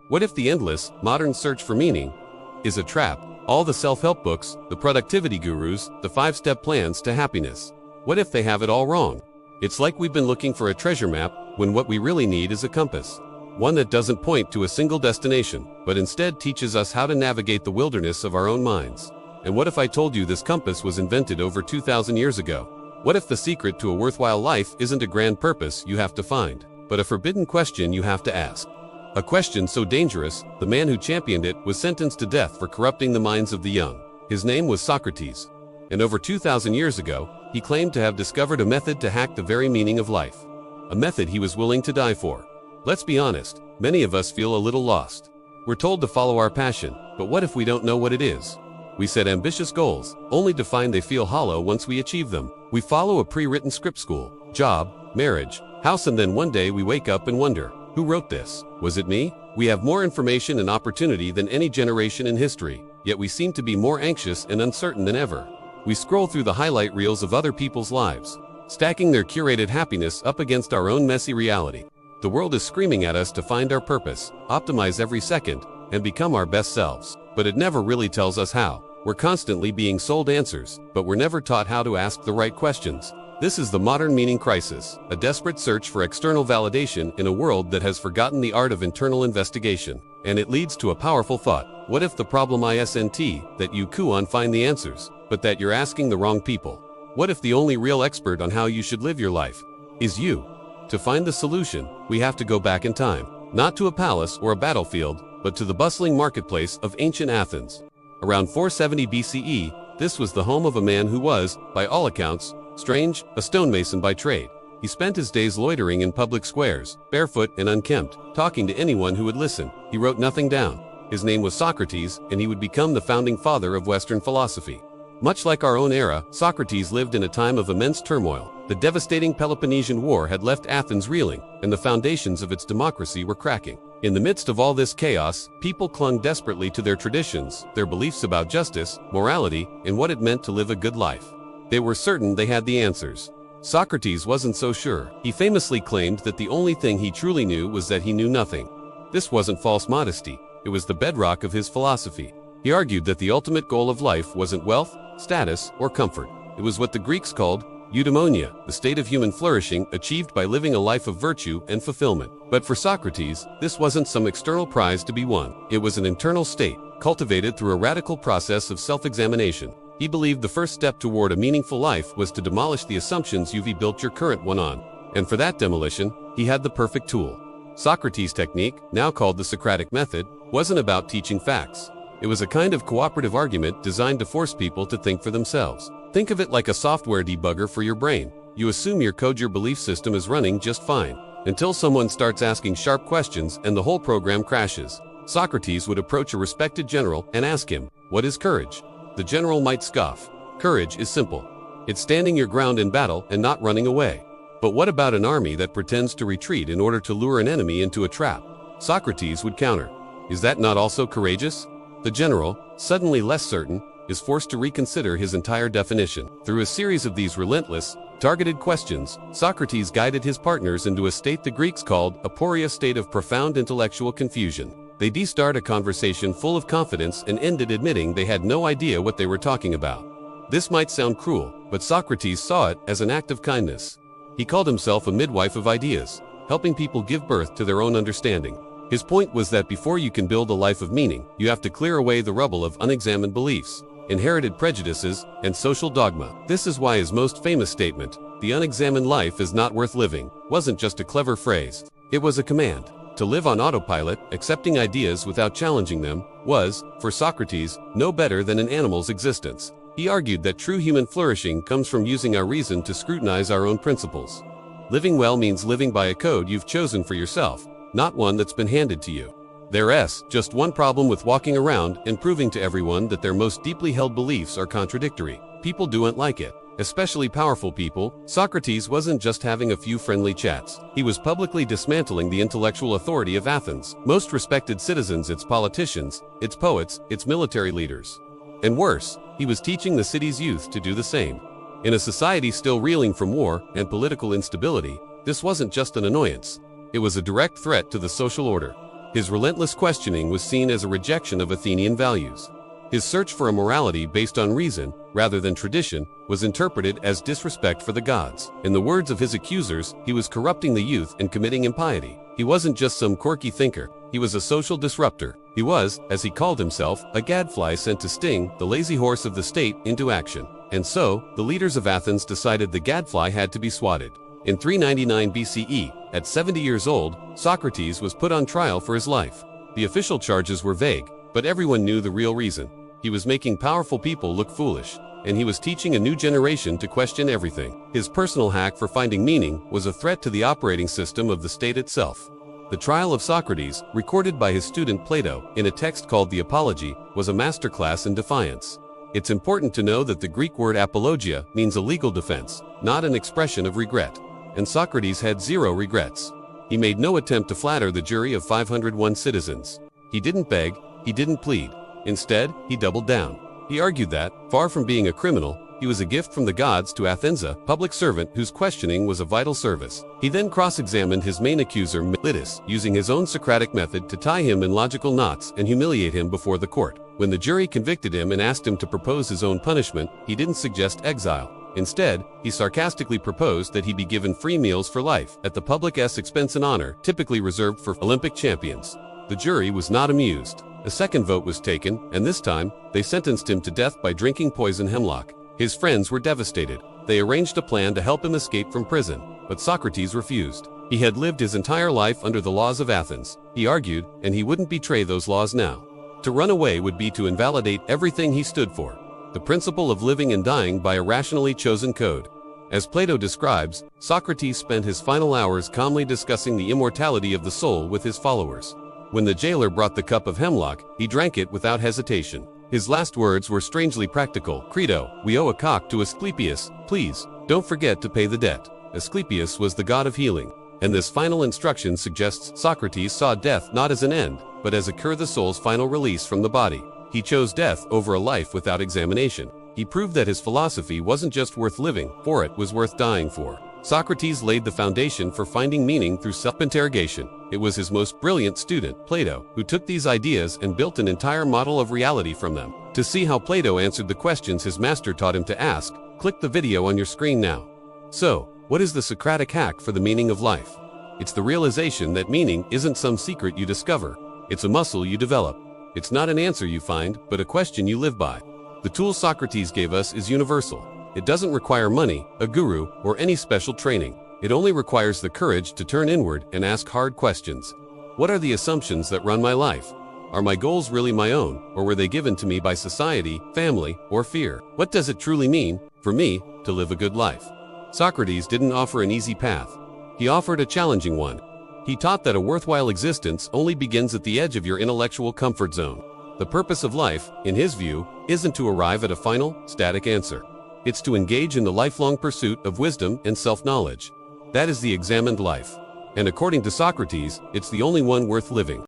What if the endless, modern search for meaning is a trap? All the self-help books, the productivity gurus, the 5-step plans to happiness. What if they have it all wrong? It's like we've been looking for a treasure map when what we really need is a compass. One that doesn't point to a single destination, but instead teaches us how to navigate the wilderness of our own minds. And what if I told you this compass was invented over 2,000 years ago? What if the secret to a worthwhile life isn't a grand purpose you have to find, but a forbidden question you have to ask? A question so dangerous, the man who championed it was sentenced to death for corrupting the minds of the young. His name was Socrates. And over 2,000 years ago, he claimed to have discovered a method to hack the very meaning of life. A method he was willing to die for. Let's be honest, many of us feel a little lost. We're told to follow our passion, but what if we don't know what it is? We set ambitious goals, only to find they feel hollow once we achieve them. We follow a pre-written script: school, job, marriage, house, and then one day we wake up and wonder, who wrote this? Was it me? We have more information and opportunity than any generation in history, yet we seem to be more anxious and uncertain than ever. We scroll through the highlight reels of other people's lives, stacking their curated happiness up against our own messy reality. The world is screaming at us to find our purpose, optimize every second, and become our best selves. But it never really tells us how. We're constantly being sold answers, but we're never taught how to ask the right questions. This is the modern meaning crisis, a desperate search for external validation in a world that has forgotten the art of internal investigation. And it leads to a powerful thought. What if the problem isn't that you find the answers, but that you're asking the wrong people? What if the only real expert on how you should live your life is you? To find the solution, we have to go back in time, not to a palace or a battlefield, but to the bustling marketplace of ancient Athens. Around 470 BCE, this was the home of a man who was, by all accounts, strange, a stonemason by trade. He spent his days loitering in public squares, barefoot and unkempt, talking to anyone who would listen. He wrote nothing down. His name was Socrates, and he would become the founding father of Western philosophy. Much like our own era, Socrates lived in a time of immense turmoil. The devastating Peloponnesian War had left Athens reeling, and the foundations of its democracy were cracking. In the midst of all this chaos, people clung desperately to their traditions, their beliefs about justice, morality, and what it meant to live a good life. They were certain they had the answers. Socrates wasn't so sure. He famously claimed that the only thing he truly knew was that he knew nothing. This wasn't false modesty, it was the bedrock of his philosophy. He argued that the ultimate goal of life wasn't wealth, status, or comfort. It was what the Greeks called eudaimonia, the state of human flourishing achieved by living a life of virtue and fulfillment. But for Socrates, this wasn't some external prize to be won. It was an internal state, cultivated through a radical process of self-examination. He believed the first step toward a meaningful life was to demolish the assumptions you've built your current one on. And for that demolition, he had the perfect tool. Socrates' technique, now called the Socratic method, wasn't about teaching facts. It was a kind of cooperative argument designed to force people to think for themselves. Think of it like a software debugger for your brain. You assume your belief system is running just fine, until someone starts asking sharp questions and the whole program crashes. Socrates would approach a respected general and ask him, "What is courage?" The general might scoff. "Courage is simple. It's standing your ground in battle and not running away." But what about an army that pretends to retreat in order to lure an enemy into a trap? Socrates would counter, "Is that not also courageous?" The general, suddenly less certain, is forced to reconsider his entire definition. Through a series of these relentless, targeted questions, Socrates guided his partners into a state the Greeks called aporia, state of profound intellectual confusion. They start a conversation full of confidence and ended admitting they had no idea what they were talking about. This might sound cruel, but Socrates saw it as an act of kindness. He called himself a midwife of ideas, helping people give birth to their own understanding. His point was that before you can build a life of meaning, you have to clear away the rubble of unexamined beliefs, inherited prejudices, and social dogma. This is why his most famous statement, "The unexamined life is not worth living," wasn't just a clever phrase. It was a command. To live on autopilot, accepting ideas without challenging them, was, for Socrates, no better than an animal's existence. He argued that true human flourishing comes from using our reason to scrutinize our own principles. Living well means living by a code you've chosen for yourself, not one that's been handed to you. There's just one problem with walking around and proving to everyone that their most deeply held beliefs are contradictory. People don't like it, especially powerful people. Socrates wasn't just having a few friendly chats. He was publicly dismantling the intellectual authority of Athens' most respected citizens, its politicians, its poets, its military leaders. And worse, he was teaching the city's youth to do the same. In a society still reeling from war and political instability, this wasn't just an annoyance. It was a direct threat to the social order. His relentless questioning was seen as a rejection of Athenian values. His search for a morality based on reason, rather than tradition, was interpreted as disrespect for the gods. In the words of his accusers, he was corrupting the youth and committing impiety. He wasn't just some quirky thinker, he was a social disruptor. He was, as he called himself, a gadfly sent to sting the lazy horse of the state into action. And so, the leaders of Athens decided the gadfly had to be swatted. In 399 BCE, at 70 years old, Socrates was put on trial for his life. The official charges were vague, but everyone knew the real reason. He was making powerful people look foolish, and he was teaching a new generation to question everything. His personal hack for finding meaning was a threat to the operating system of the state itself. The trial of Socrates, recorded by his student Plato in a text called the Apology, was a masterclass in defiance. It's important to know that the Greek word apologia means a legal defense, not an expression of regret. And Socrates had zero regrets. He made no attempt to flatter the jury of 501 citizens. He didn't beg, he didn't plead. Instead, he doubled down. He argued that, far from being a criminal, he was a gift from the gods to Athens, a public servant whose questioning was a vital service. He then cross-examined his main accuser, Miletus, using his own Socratic method to tie him in logical knots and humiliate him before the court. When the jury convicted him and asked him to propose his own punishment, he didn't suggest exile. Instead, he sarcastically proposed that he be given free meals for life, at the public's expense and honor, typically reserved for Olympic champions. The jury was not amused. A second vote was taken, and this time, they sentenced him to death by drinking poison hemlock. His friends were devastated. They arranged a plan to help him escape from prison, but Socrates refused. He had lived his entire life under the laws of Athens, he argued, and he wouldn't betray those laws now. To run away would be to invalidate everything he stood for. The principle of living and dying by a rationally chosen code. As Plato describes, Socrates spent his final hours calmly discussing the immortality of the soul with his followers. When the jailer brought the cup of hemlock, he drank it without hesitation. His last words were strangely practical. Credo, we owe a cock to Asclepius. Please, don't forget to pay the debt. Asclepius was the god of healing. And this final instruction suggests Socrates saw death not as an end, but as a cure the soul's final release from the body. He chose death over a life without examination. He proved that his philosophy wasn't just worth living for, it was worth dying for. Socrates laid the foundation for finding meaning through self-interrogation. It was his most brilliant student, Plato, who took these ideas and built an entire model of reality from them. To see how Plato answered the questions his master taught him to ask, click the video on your screen now. So, what is the Socratic hack for the meaning of life? It's the realization that meaning isn't some secret you discover. It's a muscle you develop. It's not an answer you find, but a question you live by. The tool Socrates gave us is universal. It doesn't require money, a guru, or any special training. It only requires the courage to turn inward and ask hard questions. What are the assumptions that run my life? Are my goals really my own, or were they given to me by society, family, or fear? What does it truly mean, for me, to live a good life? Socrates didn't offer an easy path. He offered a challenging one. He taught that a worthwhile existence only begins at the edge of your intellectual comfort zone. The purpose of life, in his view, isn't to arrive at a final, static answer. It's to engage in the lifelong pursuit of wisdom and self-knowledge. That is the examined life. And according to Socrates, it's the only one worth living.